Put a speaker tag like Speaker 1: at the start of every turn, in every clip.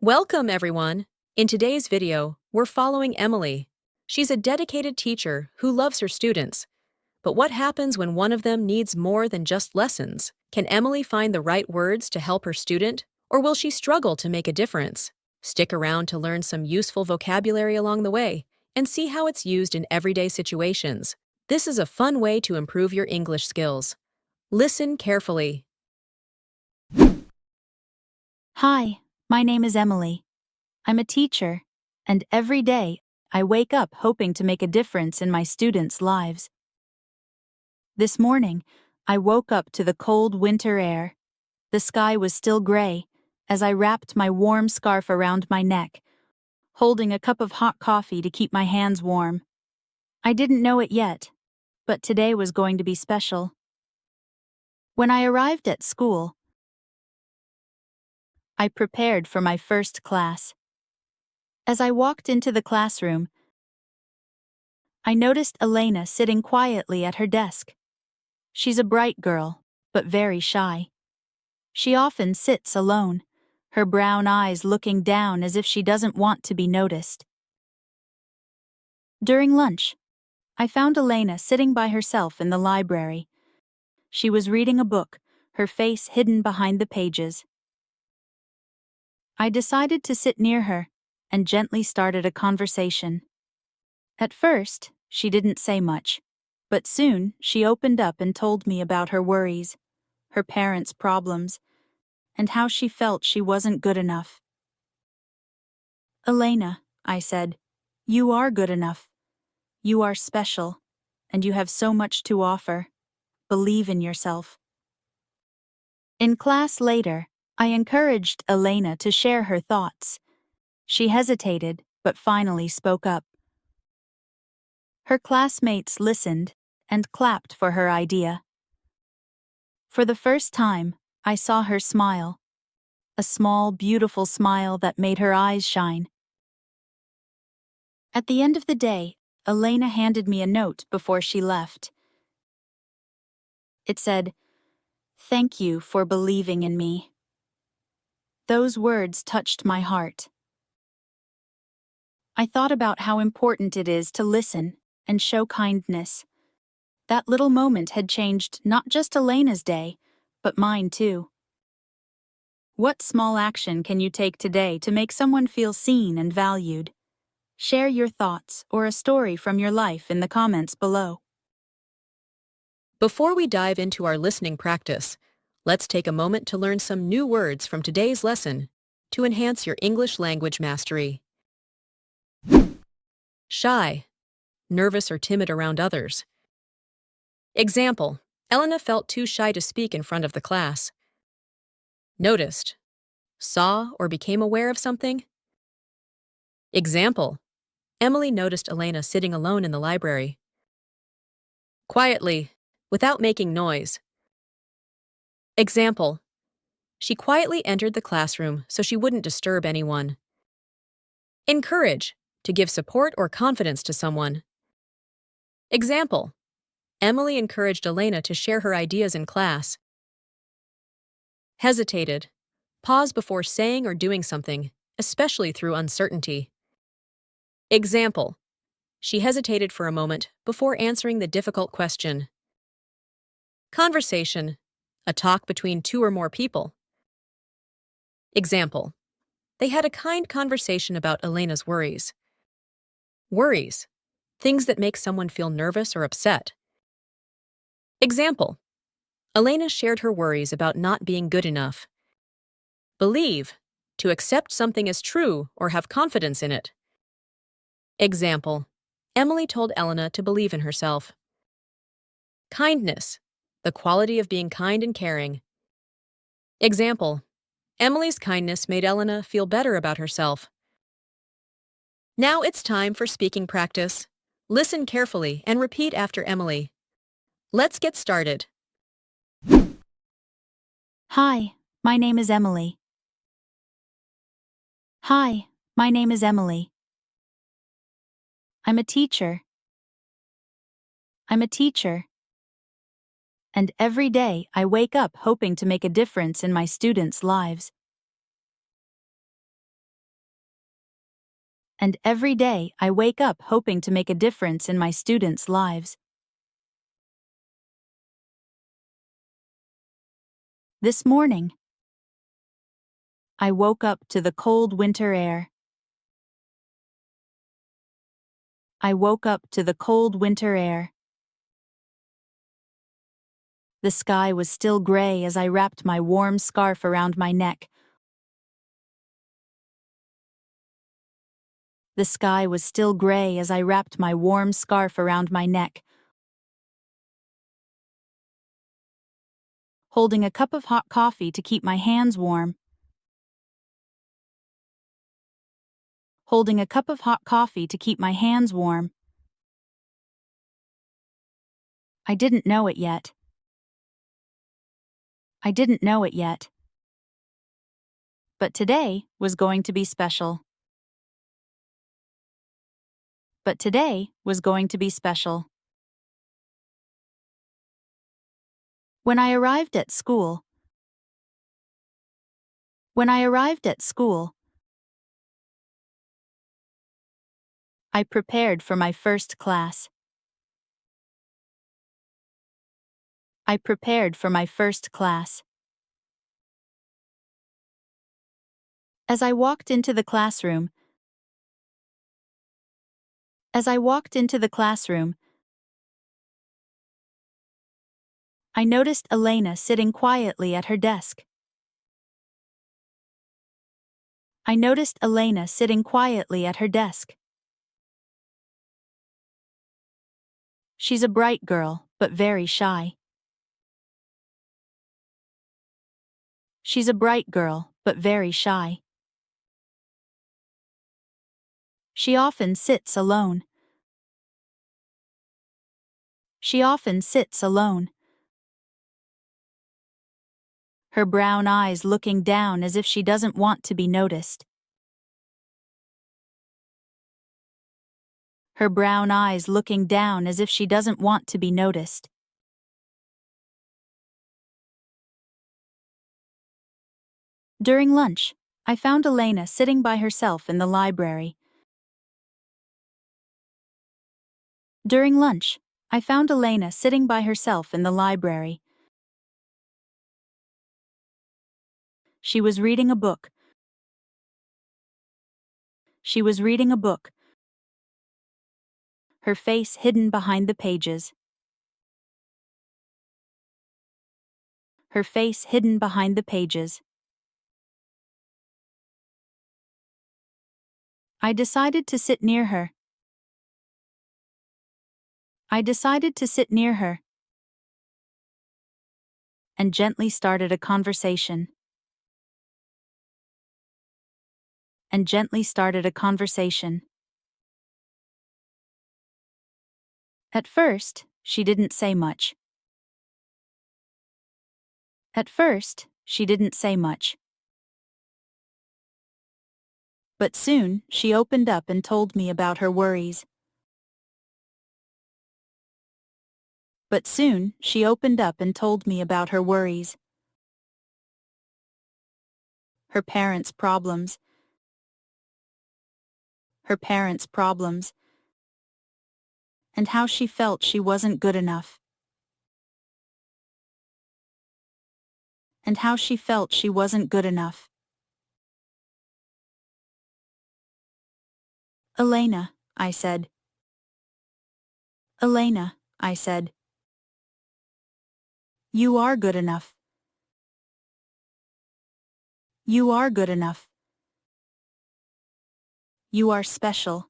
Speaker 1: Welcome, everyone! In today's video, we're following Emily. She's a dedicated teacher who loves her students. But what happens when one of them needs more than just lessons? Can Emily find the right words to help her student, or will she struggle to make a difference? Stick around to learn some useful vocabulary along the way and see how it's used in everyday situations. This is a fun way to improve your English skills. Listen carefully.
Speaker 2: Hi, my name is Emily. I'm a teacher, and every day I wake up hoping to make a difference in my students' lives. This morning, I woke up to the cold winter air. The sky was still gray as I wrapped my warm scarf around my neck, holding a cup of hot coffee to keep my hands warm. I didn't know it yet, but today was going to be special. When I arrived at school, I prepared for my first class. As I walked into the classroom, I noticed Elena sitting quietly at her desk. She's a bright girl, but very shy. She often sits alone, her brown eyes looking down as if she doesn't want to be noticed. During lunch, I found Elena sitting by herself in the library. She was reading a book, her face hidden behind the pages. I decided to sit near her and gently started a conversation. At first, she didn't say much, but soon she opened up and told me about her worries, her parents' problems, and how she felt she wasn't good enough. "Elena," I said, "you are good enough. You are special, and you have so much to offer. Believe in yourself." In class later, I encouraged Elena to share her thoughts. She hesitated, but finally spoke up. Her classmates listened and clapped for her idea. For the first time, I saw her smile. A small, beautiful smile that made her eyes shine. At the end of the day, Elena handed me a note before she left. It said, "Thank you for believing in me." Those words touched my heart. I thought about how important it is to listen and show kindness. That little moment had changed not just Elena's day, but mine too. What small action can you take today to make someone feel seen and valued? Share your thoughts or a story from your life in the comments below.
Speaker 1: Before we dive into our listening practice, let's take a moment to learn some new words from today's lesson to enhance your English language mastery. Shy, nervous or timid around others. Example, Elena felt too shy to speak in front of the class. Noticed, saw or became aware of something. Example, Emily noticed Elena sitting alone in the library. Quietly, without making noise. Example, she quietly entered the classroom so she wouldn't disturb anyone. Encourage, to give support or confidence to someone. Example, Emily encouraged Elena to share her ideas in class. Hesitated, pause before saying or doing something, especially through uncertainty. Example, she hesitated for a moment before answering the difficult question. Conversation, a talk between two or more people. Example, they had a kind conversation about Elena's worries. Worries, things that make someone feel nervous or upset. Example, Elena shared her worries about not being good enough. Believe, to accept something as true or have confidence in it. Example, Emily told Elena to believe in herself. Kindness, the quality of being kind and caring. Example, Emily's kindness made Elena feel better about herself. Now it's time for speaking practice. Listen carefully and repeat after Emily. Let's get started.
Speaker 2: Hi, my name is Emily. Hi, my name is Emily. I'm a teacher. I'm a teacher. And every day I wake up hoping to make a difference in my students' lives. And every day I wake up hoping to make a difference in my students' lives. This morning, I woke up to the cold winter air. I woke up to the cold winter air. The sky was still gray as I wrapped my warm scarf around my neck. The sky was still gray as I wrapped my warm scarf around my neck, holding a cup of hot coffee to keep my hands warm. Holding a cup of hot coffee to keep my hands warm. I didn't know it yet. I didn't know it yet. But today was going to be special. But today was going to be special. When I arrived at school, I prepared for my first class. I prepared for my first class. As I walked into the classroom, I noticed Elena sitting quietly at her desk. I noticed Elena sitting quietly at her desk. She's a bright girl, but very shy. She's a bright girl, but very shy. She often sits alone. She often sits alone. Her brown eyes looking down as if she doesn't want to be noticed. Her brown eyes looking down as if she doesn't want to be noticed. During lunch, I found Elena sitting by herself in the library. During lunch, I found Elena sitting by herself in the library. She was reading a book. She was reading a book. Her face hidden behind the pages. Her face hidden behind the pages. I decided to sit near her. I decided to sit near her and gently started a conversation. And gently started a conversation. At first, she didn't say much. At first, she didn't say much. But soon, she opened up and told me about her worries. But soon, she opened up and told me about her worries. Her parents' problems. Her parents' problems. And how she felt she wasn't good enough. And how she felt she wasn't good enough. Elena, I said. Elena, I said. You are good enough. You are good enough. You are special.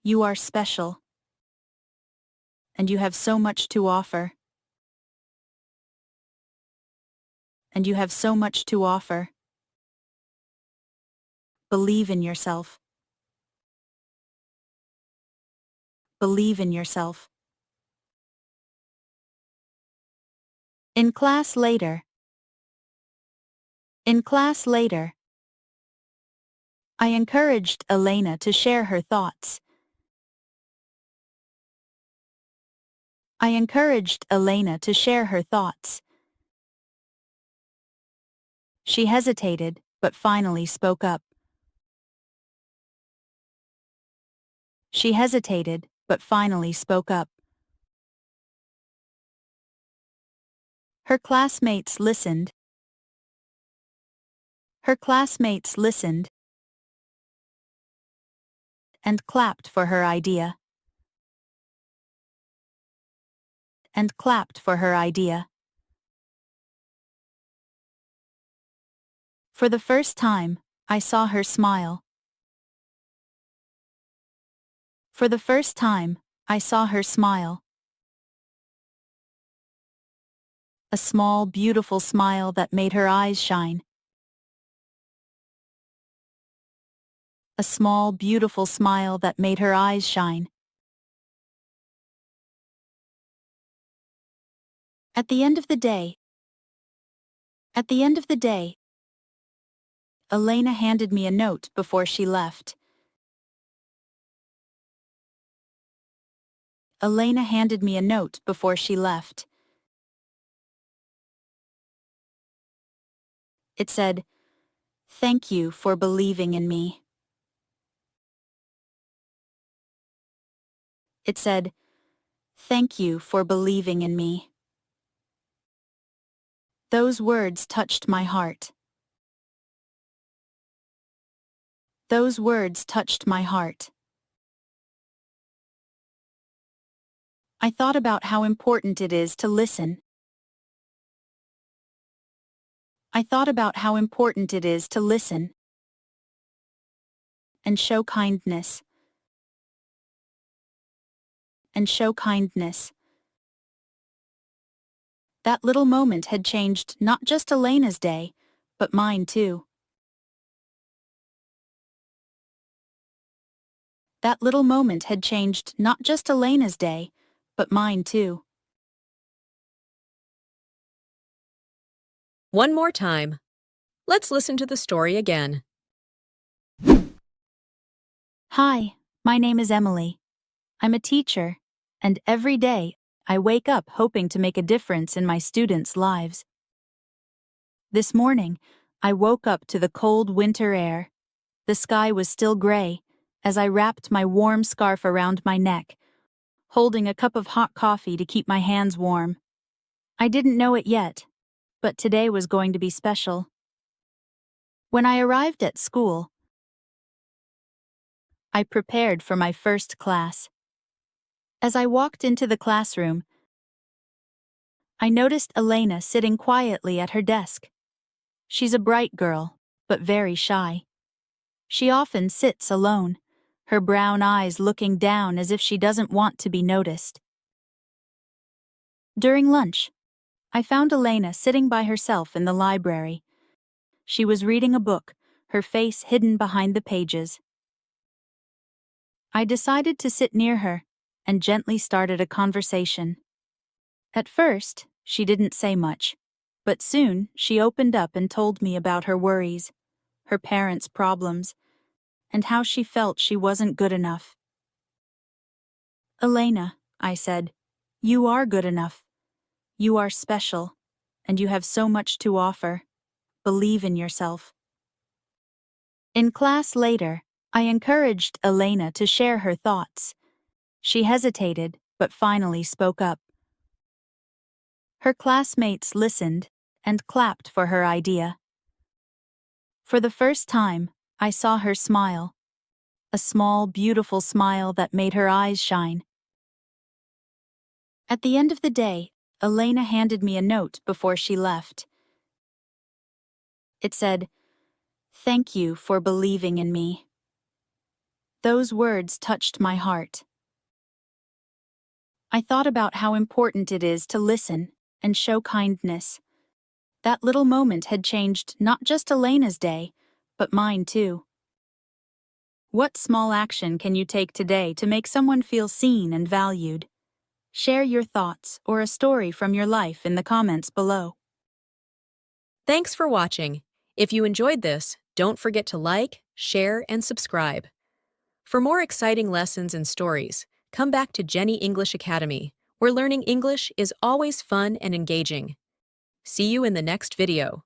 Speaker 2: You are special. And you have so much to offer. And you have so much to offer. Believe in yourself. Believe in yourself. In class later. In class later. I encouraged Elena to share her thoughts. I encouraged Elena to share her thoughts. She hesitated, but finally spoke up. She hesitated, but finally spoke up. Her classmates listened. Her classmates listened and clapped for her idea. And clapped for her idea. For the first time, I saw her smile. For the first time, I saw her smile. A small, beautiful smile that made her eyes shine. A small, beautiful smile that made her eyes shine. At the end of the day, Elena handed me a note before she left. Elena handed me a note before she left. It said, "Thank you for believing in me." It said, "Thank you for believing in me." Those words touched my heart. Those words touched my heart. I thought about how important it is to listen. I thought about how important it is to listen and show kindness. And show kindness. That little moment had changed not just Elena's day, but mine too. That little moment had changed not just Elena's day, but mine too.
Speaker 1: One more time. Let's listen to the story again.
Speaker 2: Hi, my name is Emily. I'm a teacher, and every day I wake up hoping to make a difference in my students' lives. This morning, I woke up to the cold winter air. The sky was still gray as I wrapped my warm scarf around my neck, holding a cup of hot coffee to keep my hands warm. I didn't know it yet, but today was going to be special. When I arrived at school, I prepared for my first class. As I walked into the classroom, I noticed Elena sitting quietly at her desk. She's a bright girl, but very shy. She often sits alone, her brown eyes looking down as if she doesn't want to be noticed. During lunch, I found Elena sitting by herself in the library. She was reading a book, her face hidden behind the pages. I decided to sit near her and gently started a conversation. At first, she didn't say much, but soon she opened up and told me about her worries, her parents' problems, and how she felt she wasn't good enough. "Elena," I said, "you are good enough. You are special, and you have so much to offer. Believe in yourself." In class later, I encouraged Elena to share her thoughts. She hesitated, but finally spoke up. Her classmates listened and clapped for her idea. For the first time, I saw her smile. A small, beautiful smile that made her eyes shine. At the end of the day, Elena handed me a note before she left. It said, "Thank you for believing in me." Those words touched my heart. I thought about how important it is to listen and show kindness. That little moment had changed not just Elena's day, but mine too. What small action can you take today to make someone feel seen and valued? Share your thoughts or a story from your life in the comments below.
Speaker 1: Thanks for watching. If you enjoyed this, don't forget to like, share, and subscribe. For more exciting lessons and stories, come back to Jenny English Academy, where learning English is always fun and engaging. See you in the next video.